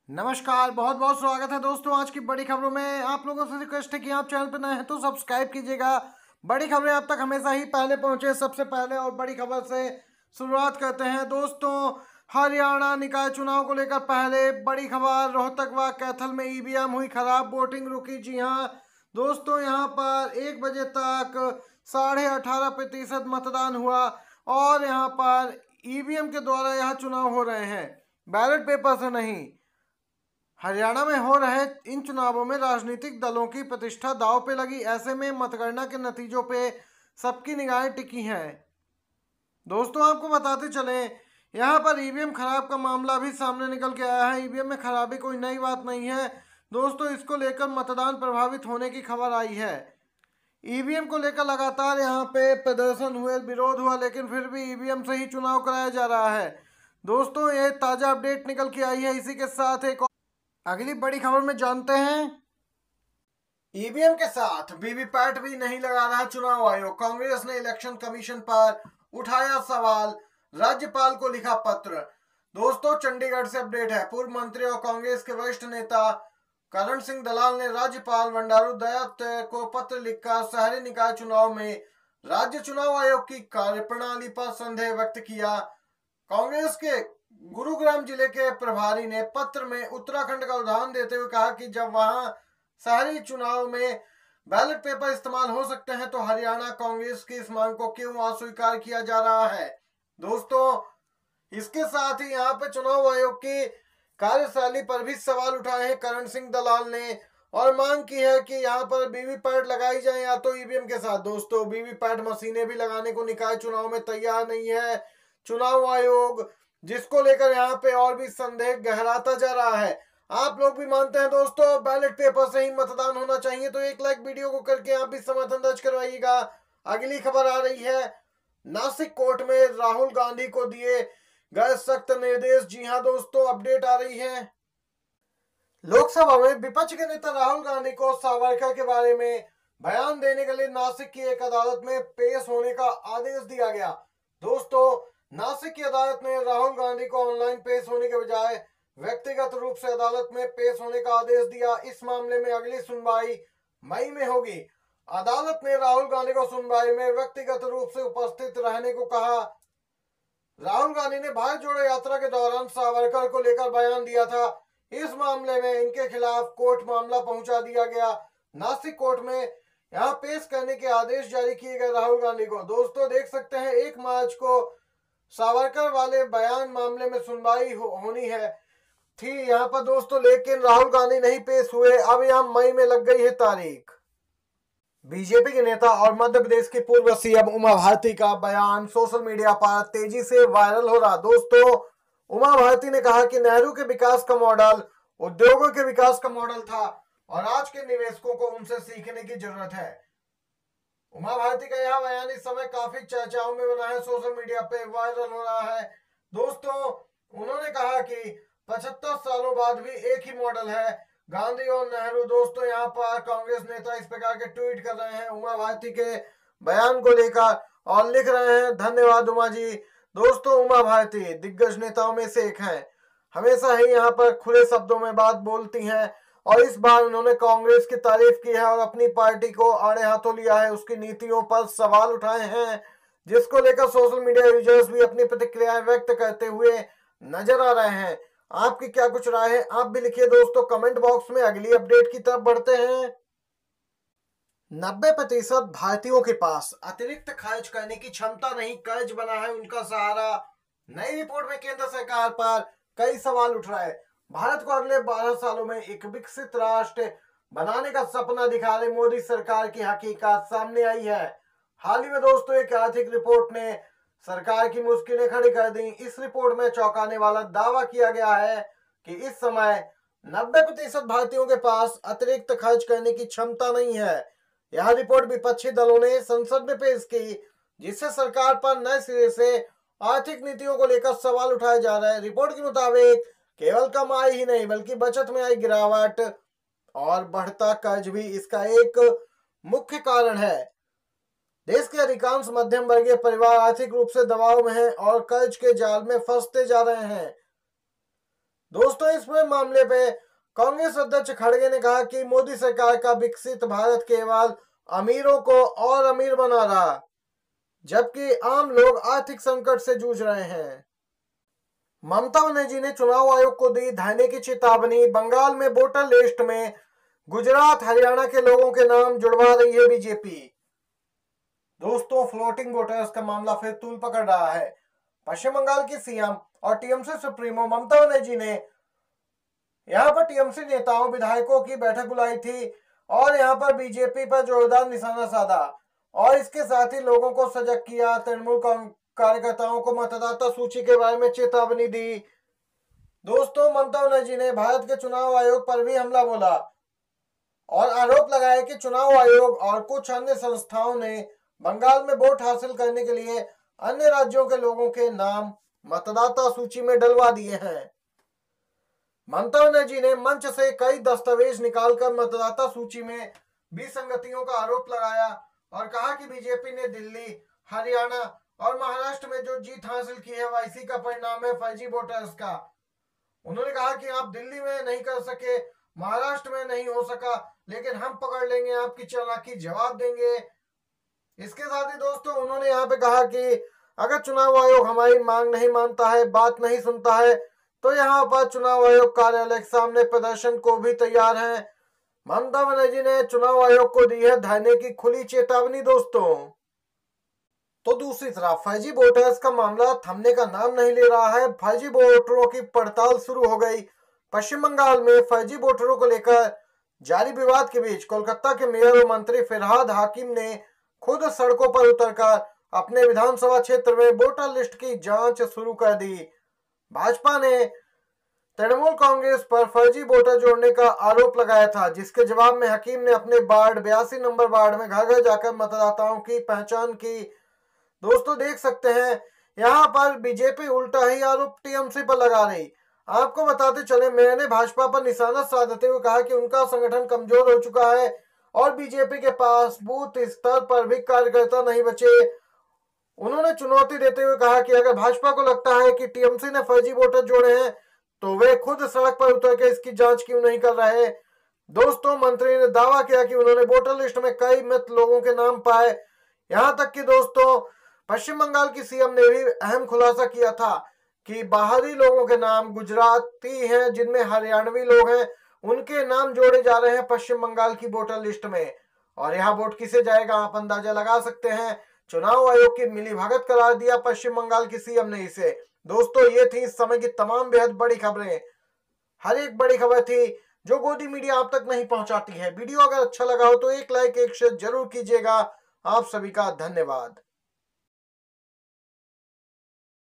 नमस्कार, बहुत बहुत स्वागत है दोस्तों। आज की बड़ी खबरों में आप लोगों से रिक्वेस्ट है कि आप चैनल पर नए हैं तो सब्सक्राइब कीजिएगा। बड़ी खबरें आप तक हमेशा ही पहले पहुंचे सबसे पहले, और बड़ी खबर से शुरुआत करते हैं दोस्तों। हरियाणा निकाय चुनाव को लेकर पहले बड़ी खबर, रोहतक व कैथल में ईवीएम हुई खराब, वोटिंग रुकी। जी हाँ दोस्तों, यहाँ पर 1 बजे तक 18.5% मतदान हुआ और यहाँ पर ईवीएम के द्वारा यह चुनाव हो रहे हैं, बैलेट पेपर से नहीं। हरियाणा में हो रहे इन चुनावों में राजनीतिक दलों की प्रतिष्ठा दांव पे लगी। ऐसे में मतगणना के नतीजों पे सबकी निगाहें टिकी हैं। दोस्तों आपको बताते चले, यहाँ पर ईवीएम खराब का मामला भी सामने निकल के आया है। ईवीएम में खराबी कोई नई बात नहीं है दोस्तों, इसको लेकर मतदान प्रभावित होने की खबर आई है। ईवीएम को लेकर लगातार यहाँ पे प्रदर्शन हुए, विरोध हुआ, लेकिन फिर भी ईवीएम से ही चुनाव कराया जा रहा है। दोस्तों ये ताजा अपडेट निकल के आई है। इसी के साथ एक अगली बड़ी खबर में जानते हैं, ईवीएम के साथ वीवीपैट भी नहीं लगा रहा चुनाव आयोग। कांग्रेस ने इलेक्शन कमीशन पर उठाया सवाल, राज्यपाल को लिखा पत्र। दोस्तों चंडीगढ़ से अपडेट है। पूर्व मंत्री और कांग्रेस के वरिष्ठ नेता करण सिंह दलाल ने राज्यपाल बंडारू दत्तात्रेय को पत्र लिखकर शहरी निकाय चुनाव में राज्य चुनाव आयोग की कार्यप्रणाली पर संदेह व्यक्त किया। कांग्रेस के गुरुग्राम जिले के प्रभारी ने पत्र में उत्तराखंड का उदाहरण देते हुए कहा कि जब वहां शहरी चुनाव में बैलेट पेपर इस्तेमाल हो सकते हैं तो हरियाणा कांग्रेस की इस मांग को क्यों अस्वीकार किया जा रहा है। दोस्तों इसके साथ ही यहाँ पे चुनाव आयोग की कार्यशैली पर भी सवाल उठाए हैं करण सिंह दलाल ने, और मांग की है कि यहाँ पर वीवीपैट लगाई जाए या तो ईवीएम के साथ। दोस्तों वीवीपैट मशीनें भी लगाने को निकाय चुनाव में तैयार नहीं है चुनाव आयोग, जिसको लेकर यहाँ पे और भी संदेह गहराता जा रहा है। आप लोग भी मानते हैं दोस्तों बैलेट पेपर से ही मतदान होना चाहिए, तो एक लाइक वीडियो को करके आप भी समर्थन दर्ज करवाइएगा। अगली खबर आ रही है, नासिक कोर्ट में राहुल गांधी को दिए गए सख्त निर्देश। जी हाँ दोस्तों, अपडेट आ रही है। लोकसभा में विपक्ष के नेता राहुल गांधी को सावरकर के बारे में बयान देने के लिए नासिक की एक अदालत में पेश होने का आदेश दिया गया। दोस्तों नासिक की अदालत ने राहुल गांधी को ऑनलाइन पेश होने के बजाय व्यक्तिगत रूप से अदालत में पेश होने का आदेश दिया। इस मामले में अगली सुनवाई मई में होगी। अदालत ने राहुल गांधी को सुनवाई में व्यक्तिगत रूप से उपस्थित रहने को कहा। राहुल गांधी ने भारत जोड़ो यात्रा के दौरान सावरकर को लेकर बयान दिया था। इस मामले में इनके खिलाफ कोर्ट मामला पहुंचा दिया गया। नासिक कोर्ट में यहाँ पेश करने के आदेश जारी किए गए राहुल गांधी को। दोस्तों देख सकते हैं 1 मार्च को सावरकर वाले बयान मामले में सुनवाई होनी है थी यहाँ पर दोस्तों, लेकिन राहुल गांधी नहीं पेश हुए। अब यहाँ मई में लग गई है तारीख। बीजेपी के नेता और मध्य प्रदेश की पूर्व सीएम उमा भारती का बयान सोशल मीडिया पर तेजी से वायरल हो रहा। दोस्तों उमा भारती ने कहा कि नेहरू के विकास का मॉडल उद्योगों के विकास का मॉडल था और आज के निवेशकों को उनसे सीखने की जरूरत है। उमा भारती का यह बयान इस समय काफी चर्चाओं में बना है, सोशल मीडिया पे वायरल हो रहा है। दोस्तों उन्होंने कहा कि 75 सालों बाद भी एक ही मॉडल है, गांधी और नेहरू। दोस्तों यहाँ पर कांग्रेस नेता इस प्रकार के ट्वीट कर रहे हैं उमा भारती के बयान को लेकर और लिख रहे हैं, धन्यवाद उमा जी। दोस्तों उमा भारती दिग्गज नेताओं में से एक है, हमेशा ही यहाँ पर खुले शब्दों में बात बोलती हैं और इस बार उन्होंने कांग्रेस की तारीफ की है और अपनी पार्टी को आड़े हाथों लिया है, उसकी नीतियों पर सवाल उठाए हैं, जिसको लेकर सोशल मीडिया यूजर्स भी अपनी प्रतिक्रियाएं व्यक्त करते हुए नजर आ रहे हैं। आपकी क्या कुछ राय है आप भी लिखिए दोस्तों कमेंट बॉक्स में। अगली अपडेट की तरफ बढ़ते हैं। 90% भारतीयों के पास अतिरिक्त खर्च करने की क्षमता नहीं, कर्ज बना है उनका सहारा। नई रिपोर्ट में केंद्र सरकार पर कई सवाल उठ रहा है। भारत को अगले 12 सालों में एक विकसित राष्ट्र बनाने का सपना दिखा रही मोदी सरकार की हकीकत सामने आई है। हाल ही में दोस्तों एक आर्थिक रिपोर्ट ने सरकार की मुश्किलें खड़ी कर दी। इस रिपोर्ट में चौंकाने वाला दावा किया गया है कि इस समय 90% भारतीयों के पास अतिरिक्त खर्च करने की क्षमता नहीं है। यह रिपोर्ट विपक्षी दलों ने संसद में पेश की, जिससे सरकार पर नए सिरे से आर्थिक नीतियों को लेकर सवाल उठाए जा रहे हैं। रिपोर्ट के मुताबिक केवल कमाई ही नहीं बल्कि बचत में आई गिरावट और बढ़ता कर्ज भी इसका एक मुख्य कारण है। देश के अधिकांश मध्यम वर्गीय परिवार आर्थिक रूप से दबाव में हैं और कर्ज के जाल में फंसते जा रहे हैं। दोस्तों इस पूरे मामले पे कांग्रेस अध्यक्ष खड़गे ने कहा कि मोदी सरकार का विकसित भारत केवल अमीरों को और अमीर बना रहा, जबकि आम लोग आर्थिक संकट से जूझ रहे हैं। ममता बनर्जी ने चुनाव आयोग को दी धरने की चेतावनी। बंगाल में वोटर लिस्ट में गुजरात हरियाणा के लोगों के नाम जुड़वा रही है बीजेपी। दोस्तों फ्लोटिंग वोटर्स का मामला फिर तूल पकड़ रहा है। पश्चिम बंगाल की सीएम और टीएमसी सुप्रीमो ममता बनर्जी ने यहां पर टीएमसी नेताओं विधायकों की बैठक बुलाई थी और यहां पर बीजेपी पर जोरदार निशाना साधा और इसके साथ ही लोगों को सजग किया। तृणमूल कार्यकर्ताओं को मतदाता सूची के बारे में चेतावनी दी। दोस्तों ममता बनर्जी ने भारत के चुनाव आयोग पर भी हमला बोला और आरोप लगाया कि चुनाव आयोग और कुछ अन्य संस्थाओं ने बंगाल में वोट हासिल करने के लिए अन्य राज्यों के लोगों के नाम मतदाता सूची में डलवा दिए हैं। ममता बनर्जी ने मंच से कई दस्तावेज निकालकर मतदाता सूची में विसंगतियों का आरोप लगाया और कहा कि बीजेपी ने दिल्ली, हरियाणा और महाराष्ट्र में जो जीत हासिल की है वह इसी का परिणाम है फर्जी वोटर्स का। उन्होंने कहा कि आप दिल्ली में नहीं कर सके, महाराष्ट्र में नहीं हो सका, लेकिन हम पकड़ लेंगे, आपकी चालाकी जवाब देंगे। इसके साथ ही दोस्तों उन्होंने यहाँ पे कहा कि अगर चुनाव आयोग हमारी मांग नहीं मानता है, बात नहीं सुनता है, तो यहाँ पर चुनाव आयोग कार्यालय के सामने प्रदर्शन को भी तैयार है। ममता बनर्जी ने चुनाव आयोग को दी है धरने की खुली चेतावनी। दोस्तों तो दूसरी तरफ फर्जी वोटर्स का मामला थमने का नाम नहीं ले रहा है। फर्जी वोटरों की पड़ताल शुरू हो गई। पश्चिम बंगाल में फर्जी वोटरों को लेकर जारी विवाद के बीच कोलकाता के मेयर और मंत्री फिरहाद हाकिम ने खुद सड़कों पर उतरकर अपने विधानसभा क्षेत्र में वोटर लिस्ट की जांच शुरू कर दी। भाजपा ने तृणमूल कांग्रेस पर फर्जी वोटर जोड़ने का आरोप लगाया था, जिसके जवाब में हकीम ने अपने वार्ड 82 नंबर वार्ड में घर घर जाकर मतदाताओं की पहचान की। दोस्तों देख सकते हैं यहाँ पर बीजेपी उल्टा ही आरोप टीएमसी पर लगा रही। आपको बताते चले मेयर ने भाजपा पर निशाना साधते हुए कहा कि उनका संगठन कमजोर हो चुका है और बीजेपी के पास बूथ स्तर पर भी कार्यकर्ता नहीं बचे। उन्होंने चुनौती देते हुए कहा कि अगर भाजपा को लगता है कि टीएमसी ने फर्जी वोटर जोड़े हैं तो वे खुद सड़क पर उतर के इसकी जांच क्यों नहीं कर रहे। दोस्तों मंत्री ने दावा किया कि उन्होंने वोटर लिस्ट में कई मृत लोगों के नाम पाए। यहां तक कि दोस्तों पश्चिम बंगाल की सीएम ने भी अहम खुलासा किया था कि बाहरी लोगों के नाम गुजराती हैं, जिनमें हरियाणवी लोग हैं, उनके नाम जोड़े जा रहे हैं पश्चिम बंगाल की वोटर लिस्ट में। और यहाँ वोट किसे जाएगा आप अंदाजा लगा सकते हैं। चुनाव आयोग की मिलीभगत करार दिया पश्चिम बंगाल की सीएम ने इसे। दोस्तों ये थी इस समय की तमाम बेहद बड़ी खबरें। हर एक बड़ी खबर थी जो गोदी मीडिया आप तक नहीं पहुंचाती है। वीडियो अगर अच्छा लगा हो तो एक लाइक एक शेयर जरूर कीजिएगा। आप सभी का धन्यवाद।